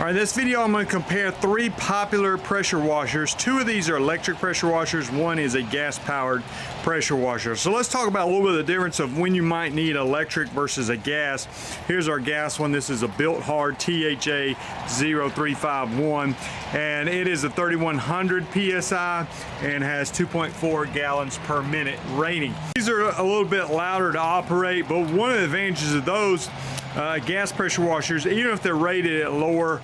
All right, this video I'm going to compare three popular pressure washers. Two of these are electric pressure washers. One is a gas-powered pressure washer. So let's talk about a little bit of the difference of when you might need electric versus a gas. Here's our gas one. This is a Built Hard THA 0351, and it is a 3100 PSI and has 2.4 gallons per minute rating. These are a little bit louder to operate, but one of the advantages of those gas pressure washers, even if they're rated at lower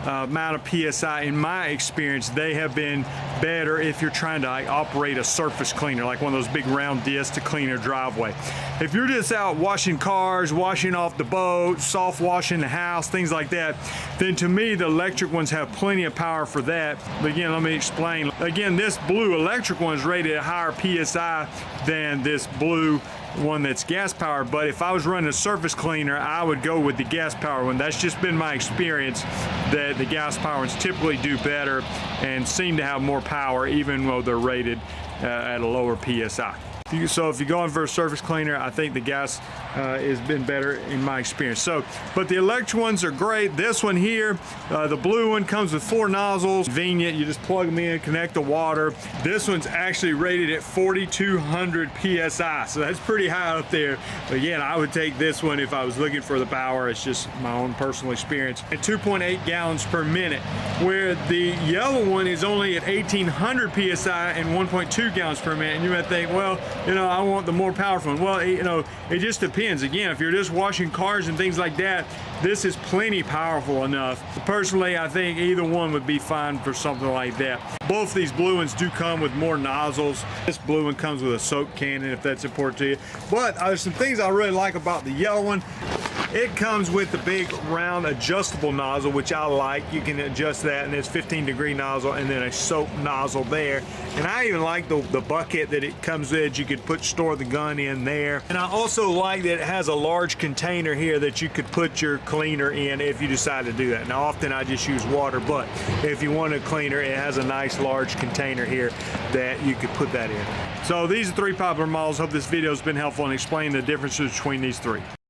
amount of PSI, in my experience, they have been better if you're trying to operate a surface cleaner, like one of those big round discs to clean your driveway. If you're just out washing cars, washing off the boat, soft washing the house, things like that, then to me, the electric ones have plenty of power for that. But again, let me explain. Again, this blue electric one is rated at higher PSI than this blue one that's gas powered, but if I was running a surface cleaner, I would go with the gas powered one. That's just been my experience, that the gas powered ones typically do better and seem to have more power even though they're rated at a lower PSI. So if you're going for a surface cleaner, I think the gas has been better in my experience. But the electric ones are great. This one here, the blue one, comes with 4 nozzles. Convenient, you just plug them in, connect the water. This one's actually rated at 4200 PSI, so that's pretty high up there. But again, I would take this one if I was looking for the power. It's just my own personal experience. At 2.8 gallons per minute, where the yellow one is only at 1800 PSI and 1.2 gallons per minute. And you might think, well, you know, I want the more powerful one. Well, you know, it just depends. Again, if you're just washing cars and things like that, this is plenty powerful enough. Personally, I think either one would be fine for something like that. Both these blue ones do come with more nozzles. This blue one comes with a soap cannon, if that's important to you. But there's some things I really like about the yellow one. It comes with the big round adjustable nozzle, which I like. You can adjust that, and it's 15-degree nozzle and then a soap nozzle there. And I even like the bucket that it comes with. You could store the gun in there. And I also like that it has a large container here that you could put your cleaner in if you decide to do that. Now, often I just use water, but if you want a cleaner, it has a nice large container here that you could put that in. So these are three popular models. Hope this video has been helpful in explaining the differences between these three.